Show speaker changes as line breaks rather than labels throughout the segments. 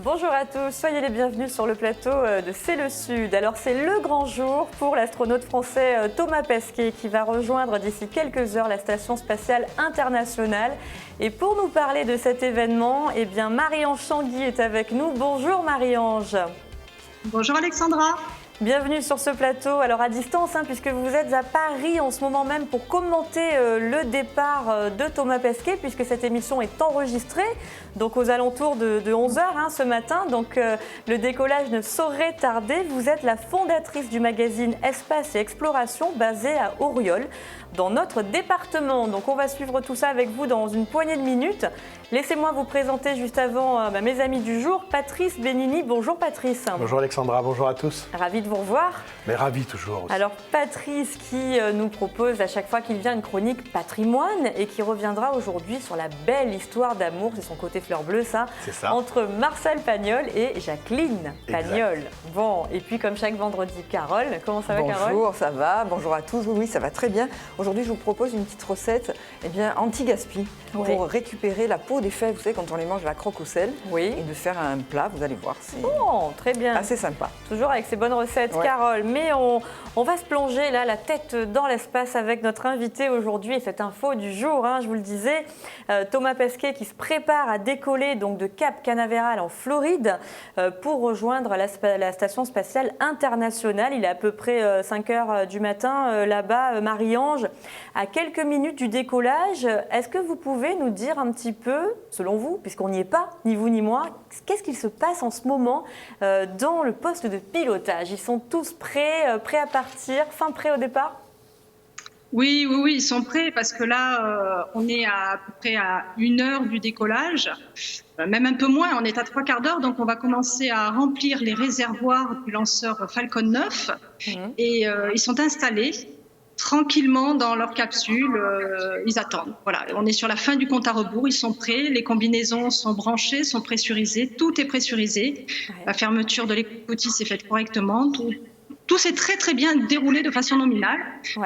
Bonjour à tous, soyez les bienvenus sur le plateau de C'est le Sud. Alors c'est le grand jour pour l'astronaute français Thomas Pesquet qui va rejoindre d'ici quelques heures la Station spatiale internationale. Et pour nous parler de cet événement, eh bien Marie-Ange Changuy est avec nous. Bonjour Marie-Ange.
Bonjour Alexandra.
Bienvenue sur ce plateau, alors à distance, puisque vous êtes à Paris en ce moment même pour commenter le départ de Thomas Pesquet, puisque cette émission est enregistrée, donc aux alentours de 11h ce matin, donc le décollage ne saurait tarder. Vous êtes la fondatrice du magazine Espace et Exploration basé à Auriol, dans notre département. Donc on va suivre tout ça avec vous dans une poignée de minutes. Laissez-moi vous présenter juste avant mes amis du jour, Patrice Benini. Bonjour Patrice.
Bonjour Alexandra, bonjour à tous.
Ravi de vous revoir.
Mais ravi toujours aussi.
Alors Patrice qui nous propose à chaque fois qu'il vient une chronique patrimoine et qui reviendra aujourd'hui sur la belle histoire d'amour, c'est son côté fleur bleue ça, entre Marcel Pagnol et Jacqueline Pagnol. Exact. Bon, et puis comme chaque vendredi, Carole. Comment ça va Carole?
Bonjour, ça va, bonjour à tous, oui ça va très bien. Aujourd'hui je vous propose une petite recette anti-gaspi pour récupérer la peau des fèves, vous savez quand on les mange à la croque au sel, et de faire un plat, vous allez voir, c'est
très bien.
Assez sympa.
Toujours avec ces bonnes recettes, Carole. Mais on va se plonger là, la tête dans l'espace avec notre invité aujourd'hui et cette info du jour. Je vous le disais, Thomas Pesquet qui se prépare à décoller donc de Cap Canaveral en Floride pour rejoindre la Station spatiale internationale. Il est à peu près 5h du matin là-bas, Marie-Ange. À quelques minutes du décollage, est-ce que vous pouvez nous dire un petit peu, selon vous, puisqu'on n'y est pas, ni vous ni moi, qu'est-ce qu'il se passe en ce moment dans le poste de pilotage? Ils sont tous prêts à partir, fin prêt au départ?
Oui, ils sont prêts parce que là, on est à peu près à 1h du décollage, même un peu moins, on est à 3/4 d'heure, donc on va commencer à remplir les réservoirs du lanceur Falcon 9 et ils sont installés tranquillement dans leur capsule, ils attendent. Voilà, on est sur la fin du compte à rebours, ils sont prêts, les combinaisons sont branchées, sont pressurisées, tout est pressurisé. La fermeture de l'écoutille s'est faite correctement, tout s'est très très bien déroulé de façon nominale.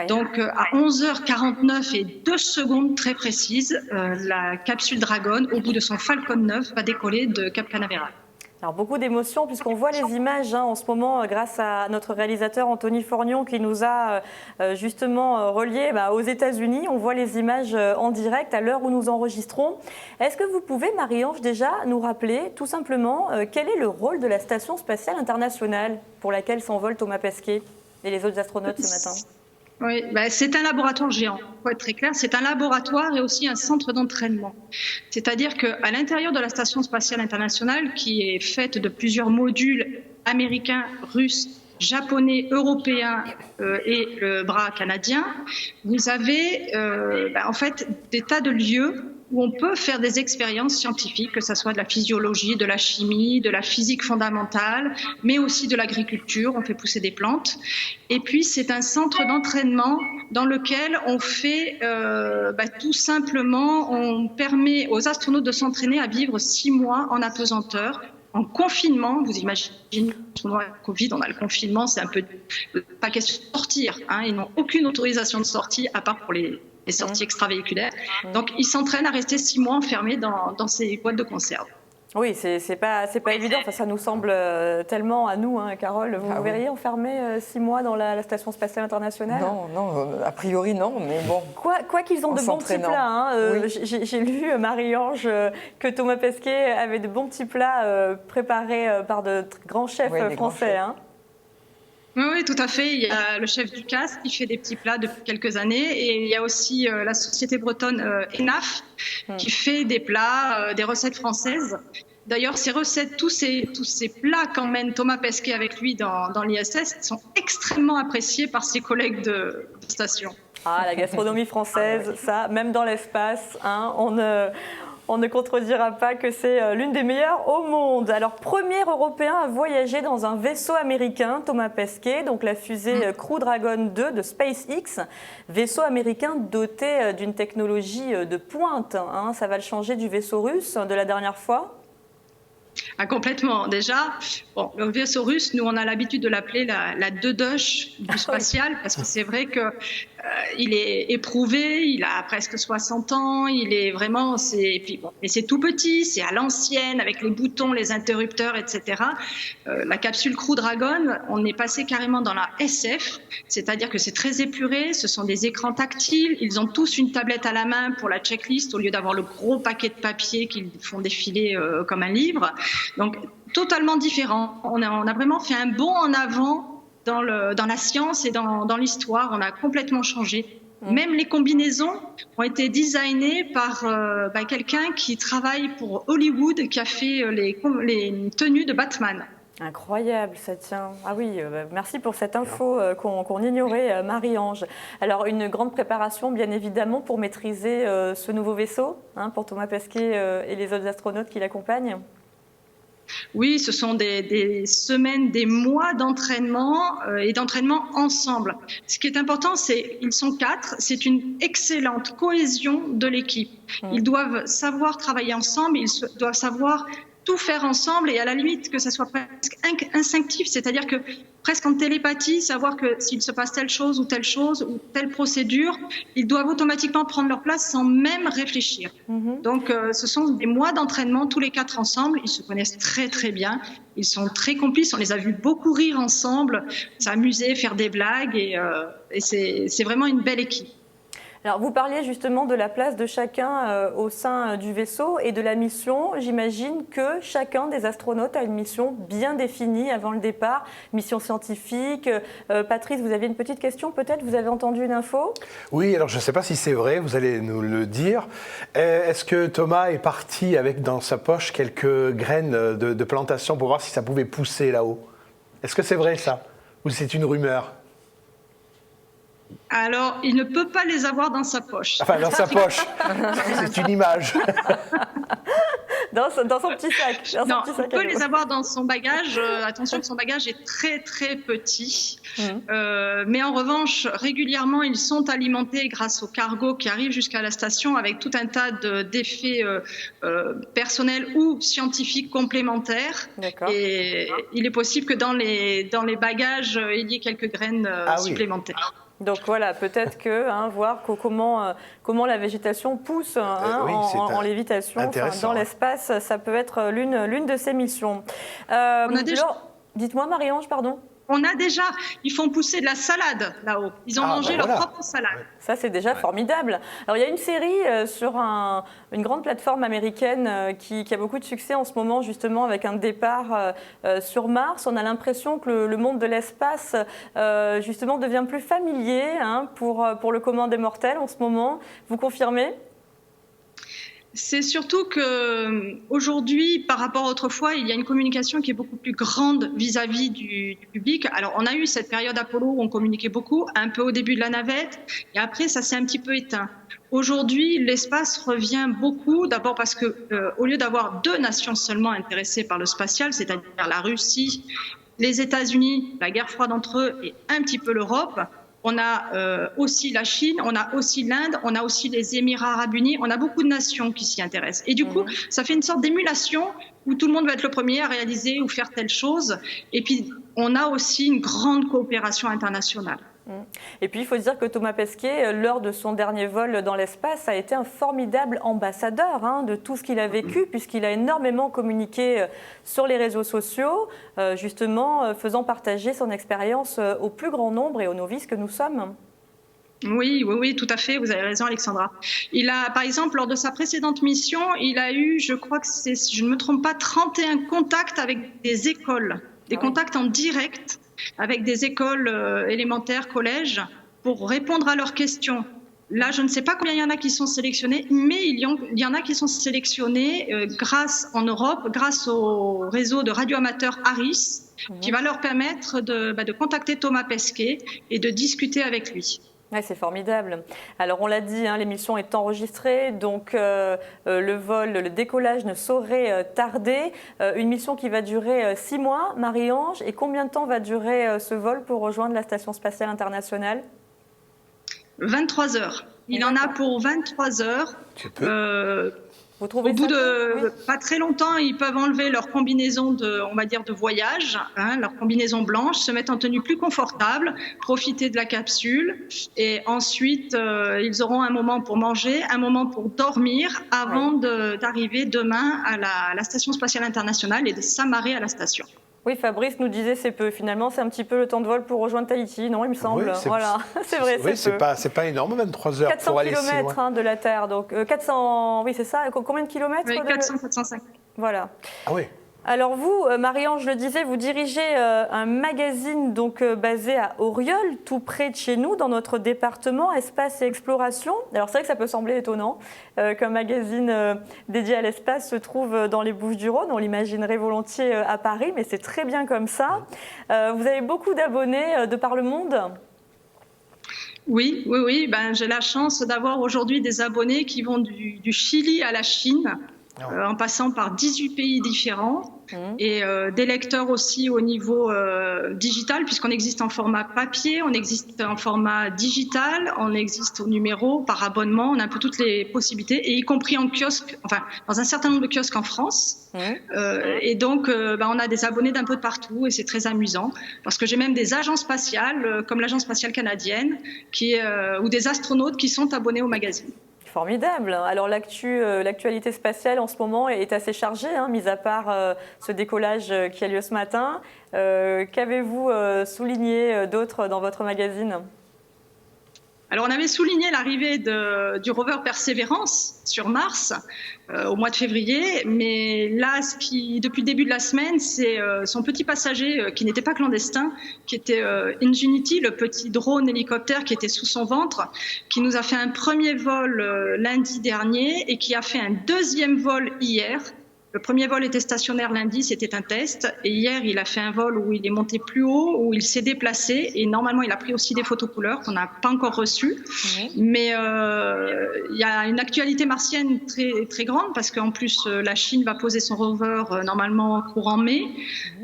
Donc à 11h49 et 2 secondes très précises, la capsule Dragon, au bout de son Falcon 9, va décoller de Cap Canaveral.
Alors beaucoup d'émotions puisqu'on voit les images en ce moment grâce à notre réalisateur Anthony Forgnon qui nous a justement reliés aux États-Unis. On voit les images en direct à l'heure où nous enregistrons. Est-ce que vous pouvez, Marie-Ange, déjà nous rappeler tout simplement quel est le rôle de la Station spatiale internationale pour laquelle s'envole Thomas Pesquet et les autres astronautes ce matin?
Oui, c'est un laboratoire géant, pour être très clair. C'est un laboratoire et aussi un centre d'entraînement. C'est-à-dire qu'à l'intérieur de la Station spatiale internationale, qui est faite de plusieurs modules américains, russes, japonais, européens et le bras canadien, vous avez en fait des tas de lieux où on peut faire des expériences scientifiques, que ce soit de la physiologie, de la chimie, de la physique fondamentale, mais aussi de l'agriculture, on fait pousser des plantes. Et puis c'est un centre d'entraînement dans lequel on fait tout simplement, on permet aux astronautes de s'entraîner à vivre 6 mois en apesanteur, en confinement. Vous imaginez, pendant la Covid, on a le confinement, c'est un peu pas question de sortir, ils n'ont aucune autorisation de sortie à part pour les sorties extravéhiculaires. Donc, ils s'entraînent à rester 6 mois enfermés dans ces boîtes de conserve.
Oui, c'est pas évident. Enfin, ça nous semble tellement à nous, Carole. Vous verriez enfermé 6 mois dans la Station spatiale internationale?
Non, a priori non, mais bon.
Quoi qu'ils ont de bons petits plats. J'ai lu, Marie-Ange, que Thomas Pesquet avait de bons petits plats préparés par de grands chefs français.
Oui, tout à fait. Il y a le chef du CAS qui fait des petits plats depuis quelques années et il y a aussi la société bretonne ENAF qui fait des plats, des recettes françaises. D'ailleurs, ces recettes, tous ces plats qu'emmène Thomas Pesquet avec lui dans l'ISS sont extrêmement appréciés par ses collègues de station.
La gastronomie française, ça, même dans l'espace, On ne contredira pas que c'est l'une des meilleures au monde. Alors, premier Européen à voyager dans un vaisseau américain, Thomas Pesquet, donc la fusée Crew Dragon 2 de SpaceX, vaisseau américain doté d'une technologie de pointe. Hein. Ça va le changer du vaisseau russe de la dernière fois.
Ah, complètement. Déjà, bon, le vaisseau russe, nous, on a l'habitude de l'appeler la Dedoche du spatial, parce que c'est vrai que il est éprouvé, il a presque 60 ans, il est vraiment, mais c'est tout petit, c'est à l'ancienne, avec les boutons, les interrupteurs, etc. La capsule Crew Dragon, on est passé carrément dans la SF, c'est-à-dire que c'est très épuré, ce sont des écrans tactiles, ils ont tous une tablette à la main pour la checklist, au lieu d'avoir le gros paquet de papier qu'ils font défiler comme un livre. Donc, totalement différent. On a vraiment fait un bond en avant dans la science et dans l'histoire. On a complètement changé. Même les combinaisons ont été designées par quelqu'un qui travaille pour Hollywood, qui a fait les tenues de Batman.
Incroyable, ça tient. Ah oui, merci pour cette info qu'on ignorait, Marie-Ange. Alors, une grande préparation, bien évidemment, pour maîtriser ce nouveau vaisseau, hein, pour Thomas Pesquet et les autres astronautes qui l'accompagnent.
Oui, ce sont des semaines, des mois d'entraînement et d'entraînement ensemble. Ce qui est important, c'est qu'ils sont 4, c'est une excellente cohésion de l'équipe. Ils doivent savoir travailler ensemble, ils doivent savoir tout faire ensemble et à la limite que ça soit presque instinctif, c'est-à-dire que presque en télépathie, savoir que s'il se passe telle chose ou telle procédure, ils doivent automatiquement prendre leur place sans même réfléchir. Donc ce sont des mois d'entraînement tous les 4 ensemble, ils se connaissent très très bien, ils sont très complices, on les a vus beaucoup rire ensemble, s'amuser, faire des blagues et c'est vraiment une belle équipe.
Alors, vous parliez justement de la place de chacun au sein du vaisseau et de la mission. J'imagine que chacun des astronautes a une mission bien définie avant le départ, mission scientifique. Patrice, vous aviez une petite question peut-être? Vous avez entendu une info?
Oui, alors je ne sais pas si c'est vrai, vous allez nous le dire. Est-ce que Thomas est parti avec dans sa poche quelques graines de plantation pour voir si ça pouvait pousser là-haut? Est-ce que c'est vrai ça? Ou c'est une rumeur?
Alors, il ne peut pas les avoir dans sa poche.
Enfin, dans sa poche. C'est une image.
Dans son petit sac. Non, on peut les avoir dans son bagage. Attention que son bagage est très, très petit. Mais en revanche, régulièrement, ils sont alimentés grâce au cargo qui arrive jusqu'à la station avec tout un tas d'effets personnels ou scientifiques complémentaires. Et il est possible que dans les bagages, il y ait quelques graines supplémentaires.
Donc voilà, peut-être que voir comment la végétation pousse en lévitation dans l'espace, ça peut être l'une de ces missions. Dites-moi Marie-Ange, pardon.
Ils font pousser de la salade là-haut. Ils ont mangé leur propre salade.
Ça, c'est déjà formidable. Alors, il y a une série sur une grande plateforme américaine qui a beaucoup de succès en ce moment, justement, avec un départ sur Mars. On a l'impression que le monde de l'espace, justement, devient plus familier pour le commun des mortels en ce moment. Vous confirmez ?
C'est surtout qu'aujourd'hui, par rapport à autrefois, il y a une communication qui est beaucoup plus grande vis-à-vis du public. Alors, on a eu cette période Apollo où on communiquait beaucoup, un peu au début de la navette, et après, ça s'est un petit peu éteint. Aujourd'hui, l'espace revient beaucoup, d'abord parce que, au lieu d'avoir 2 nations seulement intéressées par le spatial, c'est-à-dire la Russie, les États-Unis, la guerre froide entre eux et un petit peu l'Europe, on a aussi la Chine, on a aussi l'Inde, on a aussi les Émirats arabes unis, on a beaucoup de nations qui s'y intéressent. Et du coup, ça fait une sorte d'émulation où tout le monde va être le premier à réaliser ou faire telle chose. Et puis, on a aussi une grande coopération internationale.
Et puis, il faut dire que Thomas Pesquet, lors de son dernier vol dans l'espace, a été un formidable ambassadeur de tout ce qu'il a vécu, puisqu'il a énormément communiqué sur les réseaux sociaux, justement faisant partager son expérience au plus grand nombre et aux novices que nous sommes.
Oui, tout à fait, vous avez raison Alexandra. Il a, par exemple, lors de sa précédente mission, il a eu, je crois que c'est, si je ne me trompe pas, 31 contacts avec des écoles, des contacts en direct avec des écoles élémentaires, collèges, pour répondre à leurs questions. Là, je ne sais pas combien il y en a qui sont sélectionnés, mais il y en a qui sont sélectionnés en Europe, grâce au réseau de radioamateurs ARIS, qui va leur permettre de contacter Thomas Pesquet et de discuter avec lui.
Ouais, c'est formidable. Alors on l'a dit, hein, l'émission est enregistrée, donc le décollage ne saurait tarder. Une mission qui va durer 6 mois, Marie-Ange. Et combien de temps va durer ce vol pour rejoindre la Station spatiale internationale?
23 heures. Il en a pour 23 heures.
Vous trouvez
Au bout de pas très longtemps, ils peuvent enlever leur combinaison on va dire de voyage, hein, leur combinaison blanche, se mettre en tenue plus confortable, profiter de la capsule, et ensuite ils auront un moment pour manger, un moment pour dormir, avant d'arriver demain à la Station spatiale internationale et de s'amarrer à la station.
Oui, Fabrice nous disait c'est peu. Finalement, c'est un petit peu le temps de vol pour rejoindre Tahiti, non, il me semble.
Oui,
voilà, c'est vrai,
oui,
c'est peu.
C'est pas énorme, 23 heures
400
pour aller si
km
loin.
De la Terre, donc 400, oui, c'est ça. Combien de kilomètres?
Oui, 400, 450.
Voilà.
Ah oui.
Alors vous, Marie-Ange le disait, vous dirigez un magazine donc basé à Auriol, tout près de chez nous, dans notre département, Espace et Exploration. Alors c'est vrai que ça peut sembler étonnant qu'un magazine dédié à l'espace se trouve dans les Bouches-du-Rhône. On l'imaginerait volontiers à Paris, mais c'est très bien comme ça. Vous avez beaucoup d'abonnés de par le monde?
Oui. Ben, j'ai la chance d'avoir aujourd'hui des abonnés qui vont du Chili à la Chine, en passant par 18 pays différents, et des lecteurs aussi au niveau digital, puisqu'on existe en format papier, on existe en format digital, on existe au numéro, par abonnement, on a un peu toutes les possibilités, et y compris en kiosque, enfin dans un certain nombre de kiosques en France. Et donc on a des abonnés d'un peu de partout, et c'est très amusant, parce que j'ai même des agences spatiales, comme l'Agence spatiale canadienne, ou des astronautes qui sont abonnés au magazine.
Formidable. Alors l'actualité spatiale en ce moment est assez chargée, hein, mis à part ce décollage qui a lieu ce matin. Qu'avez-vous souligné d'autre dans votre magazine?
Alors, on avait souligné l'arrivée du rover Perseverance sur Mars au mois de février, mais là, depuis le début de la semaine, c'est son petit passager qui n'était pas clandestin, qui était Ingenuity, le petit drone hélicoptère qui était sous son ventre, qui nous a fait un premier vol lundi dernier et qui a fait un deuxième vol hier. Le premier vol était stationnaire lundi, c'était un test. Et hier, il a fait un vol où il est monté plus haut, où il s'est déplacé. Et normalement, il a pris aussi des photos couleurs qu'on n'a pas encore reçues. Mais il y a une actualité martienne très, très grande, parce qu'en plus, la Chine va poser son rover normalement courant mai.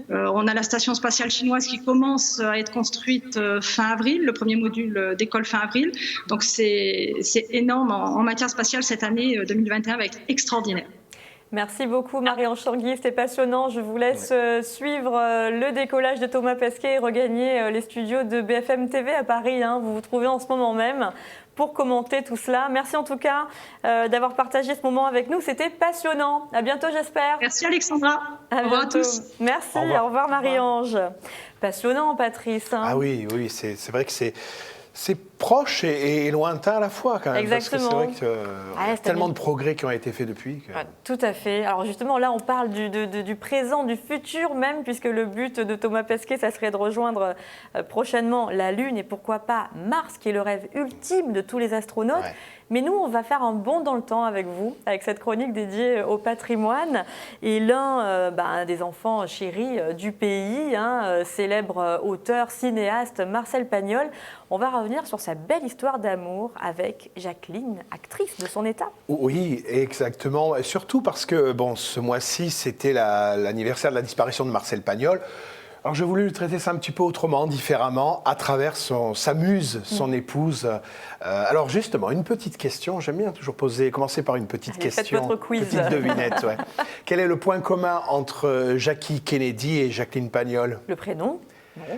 On a la station spatiale chinoise qui commence à être construite fin avril. Le premier module décolle fin avril. Donc c'est énorme en matière spatiale. Cette année 2021 va être extraordinaire.
Merci beaucoup Marie-Ange Tanguy, c'était passionnant. Je vous laisse suivre le décollage de Thomas Pesquet et regagner les studios de BFM TV à Paris. Hein. Vous vous trouvez en ce moment même pour commenter tout cela. Merci en tout cas d'avoir partagé ce moment avec nous. C'était passionnant. À bientôt j'espère.
Merci Alexandra. Au revoir à tous.
Merci, au revoir Marie-Ange. Passionnant Patrice. Hein.
Ah oui, c'est vrai que c'est proche et lointain à la fois quand même.
Exactement.
Parce que c'est vrai que tellement de progrès qui ont été faits depuis.
Tout à fait. Alors justement, là, on parle du présent, du futur même, puisque le but de Thomas Pesquet, ça serait de rejoindre prochainement la Lune et pourquoi pas Mars, qui est le rêve ultime de tous les astronautes. Ouais. Mais nous, on va faire un bond dans le temps avec vous, avec cette chronique dédiée au patrimoine. Et l'un des enfants chéris du pays, célèbre auteur, cinéaste, Marcel Pagnol, on va revenir sur sa belle histoire d'amour avec Jacqueline, actrice de son état.
Oui, exactement. Et surtout parce que ce mois-ci, c'était l'anniversaire de la disparition de Marcel Pagnol. Alors j'ai voulu traiter ça un petit peu autrement, différemment, à travers sa muse, son épouse. Alors justement, une petite question, j'aime bien toujours commencer par une petite question.
Faites votre quiz.
Petite devinette, ouais. Quel est le point commun entre Jackie Kennedy et Jacqueline Pagnol?
Le prénom.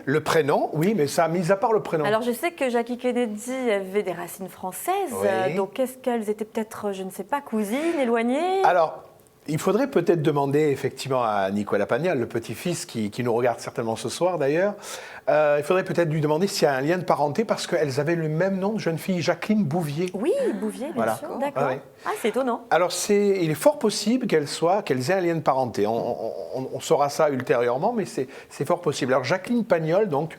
Le prénom, oui, mais ça, mis à part le prénom.
Alors, je sais que Jackie Kennedy avait des racines françaises. Oui. Donc, est-ce qu'elles étaient peut-être, je ne sais pas, cousines, éloignées?
Alors, il faudrait peut-être demander effectivement à Nicolas Pagnol, le petit-fils qui nous regarde certainement ce soir d'ailleurs, il faudrait peut-être lui demander s'il y a un lien de parenté parce qu'elles avaient le même nom de jeune fille, Jacqueline Bouvier.
Oui, Bouvier, bien sûr, d'accord. Ouais. Ah, c'est étonnant.
Alors, il est fort possible qu'elles aient un lien de parenté. On saura ça ultérieurement, mais c'est fort possible. Alors, Jacqueline Pagnol, donc,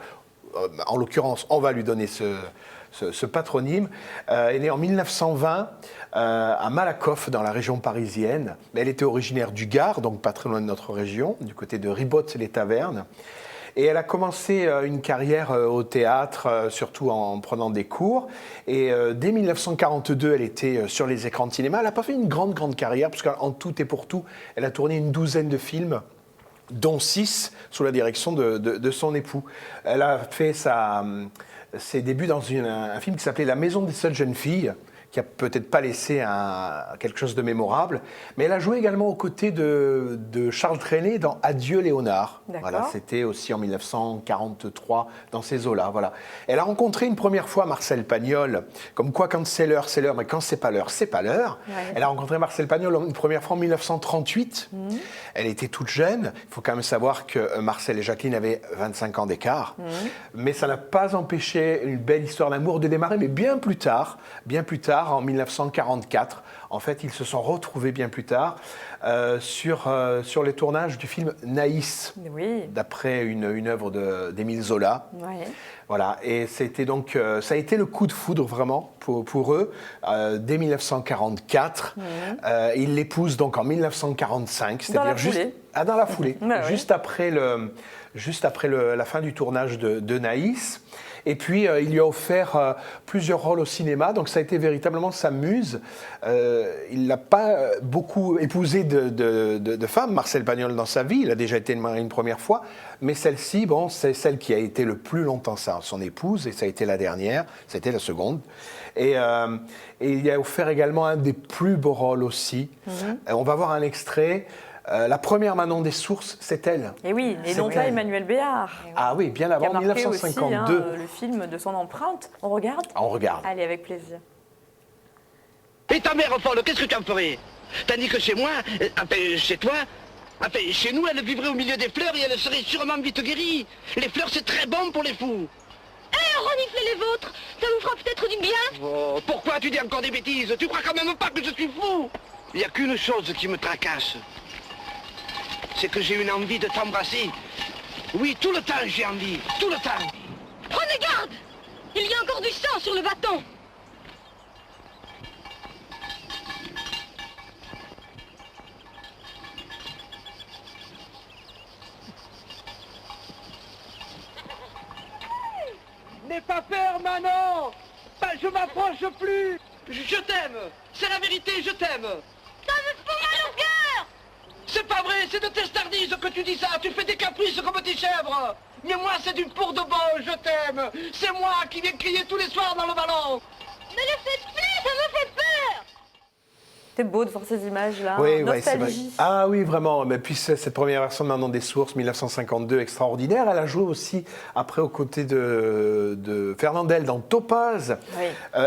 en l'occurrence, on va lui donner ce patronyme, est née en 1920 à Malakoff, dans la région parisienne. Elle était originaire du Gard, donc pas très loin de notre région, du côté de Ribotte-les-Tavernes. Et elle a commencé une carrière au théâtre, surtout en prenant des cours. Et dès 1942, elle était sur les écrans de cinéma. Elle n'a pas fait une grande carrière, puisqu'en tout et pour tout, elle a tourné une douzaine de films, dont 6 sous la direction de son époux. Elle a fait ses débuts dans un film qui s'appelait La Maison des seules jeunes filles, qui a peut-être pas laissé quelque chose de mémorable, mais elle a joué également aux côtés de Charles Trenet dans Adieu Léonard. Voilà, c'était aussi en 1943 dans ces eaux-là. Voilà. Elle a rencontré une première fois Marcel Pagnol, comme quoi quand c'est l'heure, mais quand c'est pas l'heure, c'est pas l'heure. Ouais. Elle a rencontré Marcel Pagnol une première fois en 1938. Elle était toute jeune. Il faut quand même savoir que Marcel et Jacqueline avaient 25 ans d'écart, mais ça n'a pas empêché une belle histoire d'amour de démarrer, mais bien plus tard, en 1944. En fait, ils se sont retrouvés bien plus tard sur les tournages du film Naïs, d'après une œuvre d'Émile Zola. Ouais. Voilà, et c'était donc, ça a été le coup de foudre vraiment pour eux dès 1944. Ils l'épousent donc en 1945, c'est-à-dire dans la foulée, juste après la fin du tournage de Naïs. Et puis, il lui a offert plusieurs rôles au cinéma, donc ça a été véritablement sa muse. Il n'a pas beaucoup épousé de femmes, Marcel Pagnol, dans sa vie. Il a déjà été marié une première fois, mais celle-ci, bon, c'est celle qui a été le plus longtemps son épouse, et ça a été la dernière, ça a été la seconde. Et il lui a offert également un des plus beaux rôles aussi. On va voir un extrait. La première Manon des Sources, c'est elle.
Et oui, et non pas Emmanuel Béard.
Ah oui, bien avant, 1952.
Aussi, le film de son empreinte. On regarde ?
On regarde.
Allez, avec plaisir.
Et ta mère, Paul, qu'est-ce que tu en ferais ? Tandis que chez moi, chez toi, chez nous, elle vivrait au milieu des fleurs et elle serait sûrement vite guérie. Les fleurs, c'est très bon pour les fous.
Reniflez les vôtres, ça vous fera peut-être du bien.
Oh, pourquoi tu dis encore des bêtises ? Tu crois quand même pas que je suis fou ? Il n'y a qu'une chose qui me tracasse. C'est que j'ai une envie de t'embrasser. Oui, tout le temps j'ai envie, tout le temps.
Prenez garde ! Il y a encore du sang sur le bâton.
N'aie pas peur, Manon. Je m'approche plus. Je t'aime. C'est la vérité, je t'aime.
Ça me fout mal au cœur.
C'est pas vrai, c'est de tes stardises que tu dis ça. Tu fais des caprices comme tes chèvres. Mais moi, c'est du pour de bon, je t'aime. C'est moi qui viens crier tous les soirs dans le ballon.
Ne le faites plus, ça me fait peur.
C'est beau de voir ces images-là.
Oui,
nostalgie.
Ouais, ah oui, vraiment. Mais puis cette première version de Manon des Sources, 1952, extraordinaire. Elle a joué aussi après aux côtés de Fernandel dans Topaz. Oui.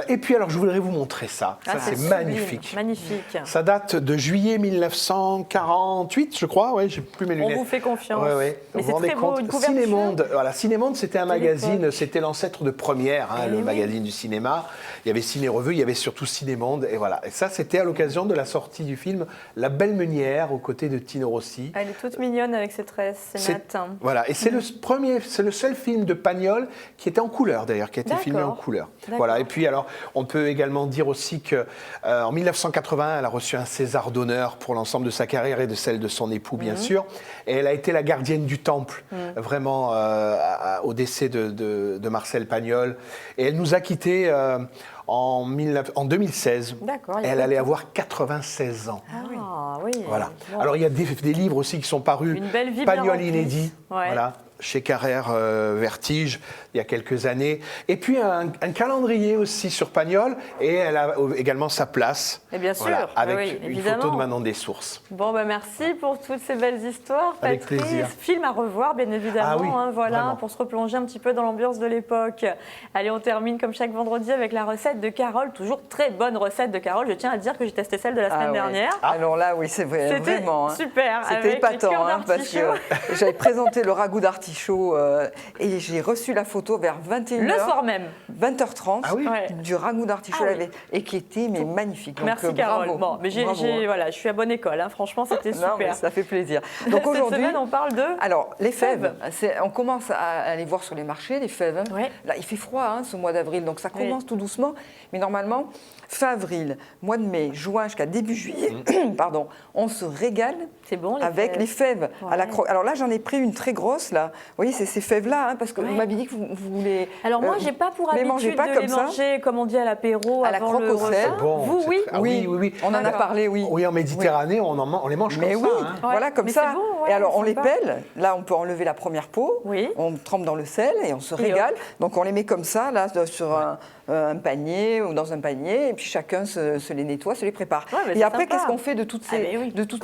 Et puis alors, je voudrais vous montrer ça. Ça, c'est magnifique.
Magnifique.
Ça date de juillet 1948, je crois. Ouais, j'ai plus mes lunettes.
On vous fait confiance.
Ouais, ouais.
Mais c'est très beau, une couverture.
Cinémonde. Voilà, Cinémonde, c'était un magazine. C'était l'ancêtre de Première, le magazine du cinéma. Il y avait Ciné Revue, il y avait surtout Cinémonde. Et voilà. Et ça, c'était à l'occasion de la sortie du film La Belle Meunière aux côtés de Tino Rossi.
Elle est toute mignonne avec ses tresses, ses nattes.
Voilà, et c'est le seul film de Pagnol qui était en couleur d'ailleurs, qui a été filmé en couleur. Voilà, et puis alors, on peut également dire aussi que en 1980, elle a reçu un César d'honneur pour l'ensemble de sa carrière et de celle de son époux, bien sûr. Et elle a été la gardienne du temple, vraiment au décès de Marcel Pagnol. Et elle nous a quittés en 2016. Elle allait avoir 96 ans.
Ah oui.
Voilà. Bon. Alors il y a des livres aussi qui sont parus.
Une belle vie
Pagnol inédit. Voilà. Chez Carrère Vertige, il y a quelques années. Et puis un calendrier aussi sur Pagnol, et elle a également sa place.
Et bien sûr,
avec une photo de Manon des Sources.
Bon, merci pour toutes ces belles histoires,
avec
Patrice.
Plaisir.
Film à revoir, bien évidemment, voilà, pour se replonger un petit peu dans l'ambiance de l'époque. Allez, on termine comme chaque vendredi avec la recette de Carole, toujours très bonne recette de Carole. Je tiens à dire que j'ai testé celle de la semaine dernière.
Alors là, oui, c'est vrai,
c'était
vraiment.
Super.
C'était épatant, parce que j'avais présenté le ragoût d'artichaut et j'ai reçu la photo vers 21h.
Le soir même.
20h30 du ragoût d'artichaut et qui était magnifique. Donc,
merci Carole.
Bravo,
bon, mais voilà, je suis à bonne école. Franchement, c'était super.
Mais ça fait plaisir. Donc aujourd'hui,
cette semaine, on parle de.
Alors les fèves. On commence à aller voir sur les marchés les fèves. Là, il fait froid ce mois d'avril, donc ça commence tout doucement. Mais normalement, fin avril, mois de mai, juin jusqu'à début juillet, on se régale.
C'est bon.
Avec les fèves à la croque. Alors là, j'en ai pris une très grosse là. voyez, ces fèves-là, hein, parce que vous m'avez dit que vous les...
Alors moi, j'ai pas pour
les
habitude
mangez pas
de
comme
les
ça
manger, comme on dit, à l'apéro,
à la
avant
croque
le
au sel.
repas.
Bon,
Vous, oui.
Ah oui.
On en a parlé, oui.
Oui, en Méditerranée, on les mange
Mais
comme
oui,
ça. Hein.
voilà, comme
mais
ça.
c'est bon, ouais,
et alors, on les
sympa.
pèle. Là, on peut enlever la première peau.
Oui.
On trempe dans le sel et on se régale. Donc, on les met comme ça, là, sur un panier ou dans un panier. Et puis, chacun se les nettoie, se les prépare.
Ouais, mais
et
c'est
après,
sympa.
qu'est-ce qu'on fait de toute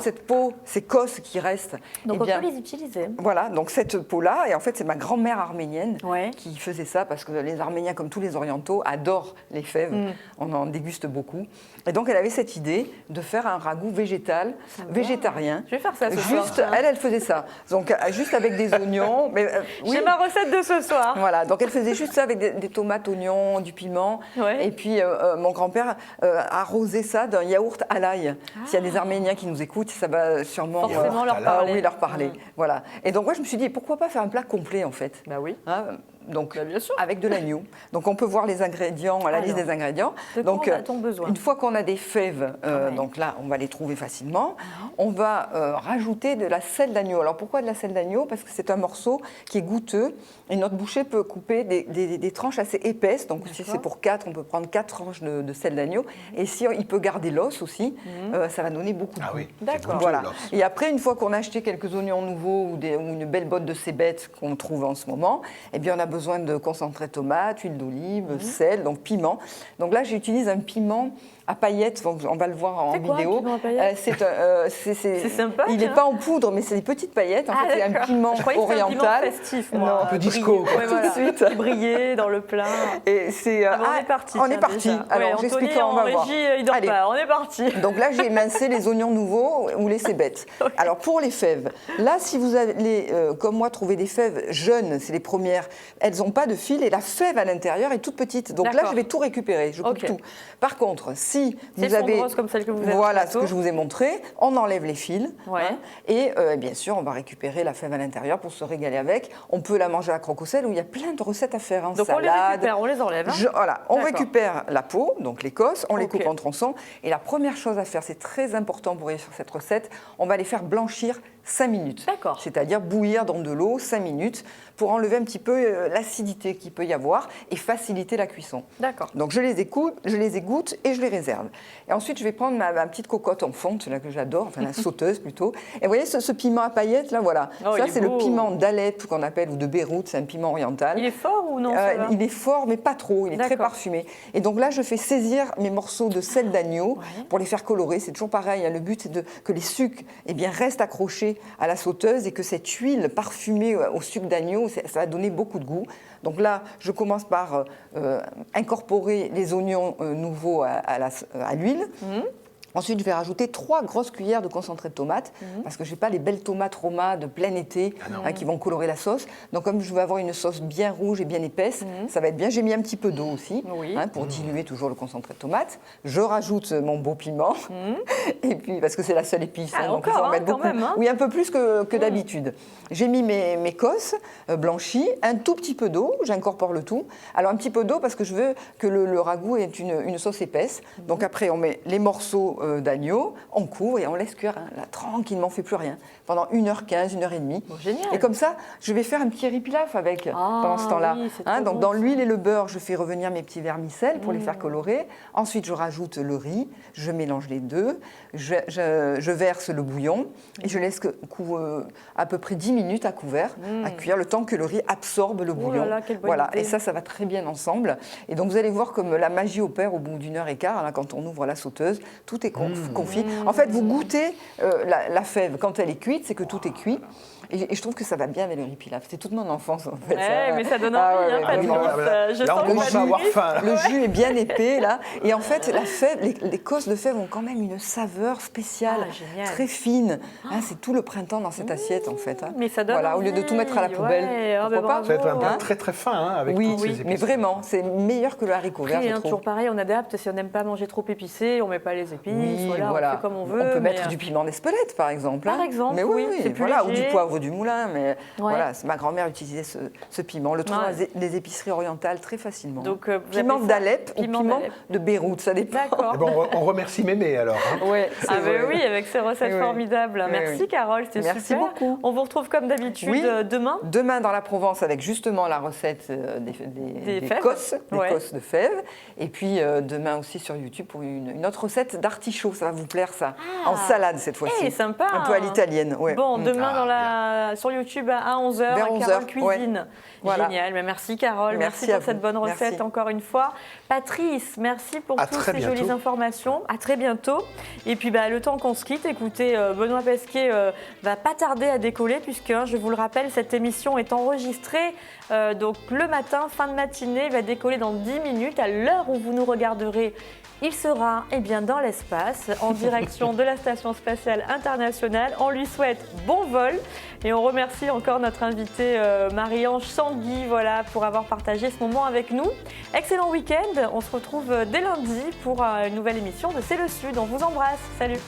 cette peau, ces cosses qui restent?
Donc,
Eh bien,
on peut les utiliser.
voilà, donc cette peau-là, et en fait, c'est ma grand-mère arménienne
Ouais.
qui faisait ça, parce que les Arméniens, comme tous les Orientaux, adorent les fèves. On en déguste beaucoup. Et donc, elle avait cette idée de faire un ragoût végétal, végétarien.
Je vais faire ça ce
Juste,
soir.
elle faisait ça. Donc, juste avec des oignons. Mais, oui.
J'ai ma recette de ce soir.
Voilà, donc elle faisait juste ça avec des tomates, oignons, du piment.
Ouais.
Et puis mon grand-père arrosait ça d'un yaourt à l'ail. S'il y a des Arméniens qui nous écoutent, ça va sûrement
Forcément leur
Ah
parler.
oui, leur parler. Voilà. Et donc moi je me suis dit pourquoi pas faire un plat complet en fait.
Bah oui.
Hein, donc,
Bah, bien sûr.
avec de l'agneau. Donc on peut voir les ingrédients, la liste
Alors,
des ingrédients.
de quoi
Donc
a-t-on besoin?
une fois qu'on a des fèves,
Ouais.
donc là on va les trouver facilement. On va rajouter de la sel d'agneau. Alors pourquoi de la sel d'agneau? Parce que c'est un morceau qui est goûteux et notre boucher peut couper des tranches assez épaisses. Donc si c'est pour 4, on peut prendre 4 tranches de sel d'agneau. Et si il peut garder l'os aussi, ça va donner beaucoup de
Ah
goût.
oui, c'est
D'accord.
goûteux,
Voilà.
l'os.
Et après, une fois qu'on a acheté quelques oignons nouveaux ou une belle botte de cébettes qu'on trouve en ce moment, eh bien, on a besoin de concentré de tomate, huile d'olive, sel, donc piment. Donc là, j'utilise un piment à paillettes, on va le voir en
C'est quoi, un
vidéo.
piment à paillettes
C'est
sympa,
Il n'est
tiens.
pas en poudre, mais c'est des petites paillettes. En
Ah,
fait, c'est un
d'accord.
piment
Je croyais que c'était un
oriental.
piment festif,
Non,
moi.
un peu disco,
Brillé.
quoi.
Ouais, voilà.
Tout de suite.
Qui brillait dans le plat.
Et c'est
Ah, on est parti.
On
tiens,
est parti.
déjà.
Alors,
Ouais,
j'explique
Anthony,
comment on
en
va voir.
régie, il dort
Allez.
pas. On est parti.
Donc là, j'ai émincé les oignons nouveaux ou les cébettes. Alors pour les fèves, là, si vous allez, comme moi, trouver des fèves jeunes, c'est les premières, elles n'ont pas de fil et la fève à l'intérieur est toute petite. Donc là,
D'accord.
je vais tout récupérer, je coupe
Ok.
tout. Par contre, si
Elles
vous
sont
avez...
grosses comme celles que vous avez
Voilà
au
ce que
plateau.
je vous ai montré. On enlève les fils.
Ouais.
Et bien sûr, on va récupérer la fève à l'intérieur pour se régaler avec. On peut la manger à croque au sel où il y a plein de recettes à faire.
Donc on les récupère, on les enlève. hein.
Voilà, on
D'accord.
récupère la peau, donc l'écosse, on les
Ok.
coupe en tronçons. Et la première chose à faire, c'est très important pour réussir cette recette, on va les faire blanchir 5 minutes.
D'accord.
C'est-à-dire bouillir dans de l'eau 5 minutes pour enlever un petit peu l'acidité qu'il peut y avoir et faciliter la cuisson.
D'accord.
Donc je les égoutte et je les réserve. Et ensuite, je vais prendre ma petite cocotte en fonte, là que j'adore, enfin la sauteuse plutôt. Et vous voyez ce piment à paillettes, là, voilà.
Oh,
ça,
il est
c'est le
beau.
piment d'Alep qu'on appelle, ou de Beyrouth, c'est un piment oriental.
Il est fort ou non ça va
Il est fort, mais pas trop. Il est très
D'accord.
parfumé. Et donc là, je fais saisir mes morceaux de sel d'agneau pour les faire colorer. C'est toujours pareil. Hein. Le but, c'est que les sucres restent accrochés à la sauteuse et que cette huile parfumée au sucre d'agneau, ça va donner beaucoup de goût. Donc là, je commence par incorporer les oignons nouveaux à l'huile. Ensuite, je vais rajouter 3 grosses cuillères de concentré de tomate, parce que je n'ai pas les belles tomates Roma de plein été qui vont colorer la sauce. Donc, comme je veux avoir une sauce bien rouge et bien épaisse, ça va être bien. J'ai mis un petit peu d'eau aussi,
Oui.
pour diluer toujours le concentré de tomate. Je rajoute mon beau piment, et puis parce que c'est la seule épice.
Ah,
donc
encore,
je vais en
hein,
mettre
quand
beaucoup.
même, hein.
Oui, un peu plus que d'habitude. J'ai mis mes cosses blanchies, un tout petit peu d'eau, j'incorpore le tout. Alors, un petit peu d'eau parce que je veux que le ragoût ait une sauce épaisse. Donc, après, on met les morceaux d'agneau, on couvre et on laisse cuire là, tranquillement, on ne fait plus rien, pendant 1h15, 1h30.
Bon, génial.
Et comme ça, je vais faire un petit riz pilaf avec pendant ce temps-là.
oui, c'est trop
Donc
bon,
dans
ça.
l'huile et le beurre, je fais revenir mes petits vermicelles pour les faire colorer. Ensuite, je rajoute le riz, je mélange les deux, je verse le bouillon et je laisse à peu près 10 minutes à couvert, à cuire, le temps que le riz absorbe le bouillon.
là, quelle bonne
Voilà,
idée.
et ça va très bien ensemble. Et donc vous allez voir comme la magie opère au bout d'1h15, là, quand on ouvre la sauteuse, tout est confit. En fait, vous goûtez la fève quand elle est cuite, c'est que tout est cuit. Et je trouve que ça va bien avec le riz pilaf. C'est toute mon enfance en fait.
Ouais, mais ça donne envie, hein, Patrice. Je
Là,
sens
on
que
commence à avoir faim.
Le jus est bien épais là. Et en fait, la fève, les cosses de fève ont quand même une saveur spéciale,
Ah, génial.
très fine. C'est tout le printemps dans cette assiette en fait.
Mais ça donne
Voilà, au lieu de tout mettre à la
envie.
poubelle.
Ouais,
Pourquoi
bah,
pas
bravo.
Ça va être un plat
Hein
très très fin hein, avec
Oui,
toutes ces épices.
mais vraiment, c'est meilleur que le haricot vert,
Après,
je
hein,
trouve.
toujours pareil, on adapte. Si on n'aime pas manger trop épicé, on met pas les épices. Nice,
Oui,
voilà, on fait comme on veut.
On peut
mais,
mettre du piment d'Espelette, par exemple.
Par exemple,
mais
oui, c'est plus
voilà, ou
léger.
du poivre du moulin. Mais
Ouais.
voilà, ma grand-mère utilisait ce piment. On le trouve
Ouais.
dans les épiceries orientales très facilement.
Donc, vous
piment
appelez ça
d'Alep ou
piment
piment
d'Alep.
de Beyrouth, ça dépend.
D'accord.
Eh ben, on remercie Mémé alors. Hein.
Ouais,
Ah
c'est vrai.
ben oui, avec ces recettes
Oui, oui.
formidables.
Oui,
Merci
oui.
Carole, c'était
Merci
super.
beaucoup.
On vous retrouve comme d'habitude
Oui.
demain.
Demain dans la Provence avec justement la recette
Des
des
fèves.
cosses, des
Ouais.
cosses de fèves. Et puis demain aussi sur YouTube pour une autre recette d'artichaut. Ça va vous plaire ça. En salade cette fois-ci.
Sympa.
Un peu à l'italienne. Ouais.
Bon,
Mm.
demain sur YouTube à 11h,
Vers
Carole
11h,
Cuisine.
ouais. Voilà.
Génial, mais merci Carole, merci
Merci à
pour cette
vous.
bonne recette
Merci.
encore une fois. Patrice, merci pour
À
toutes
très
ces
bientôt.
jolies informations. À très bientôt. Et puis le temps qu'on se quitte, écoutez, Benoît Pesquet va pas tarder à décoller puisque, je vous le rappelle, cette émission est enregistrée donc le matin, fin de matinée, il va décoller dans 10 minutes. À l'heure où vous nous regarderez, il sera dans l'espace, en direction de la Station spatiale internationale. On lui souhaite bon vol et on remercie encore notre invitée Marie-Ange Sangui pour avoir partagé ce moment avec nous. Excellent week-end, on se retrouve dès lundi pour une nouvelle émission de C'est le Sud. On vous embrasse, salut.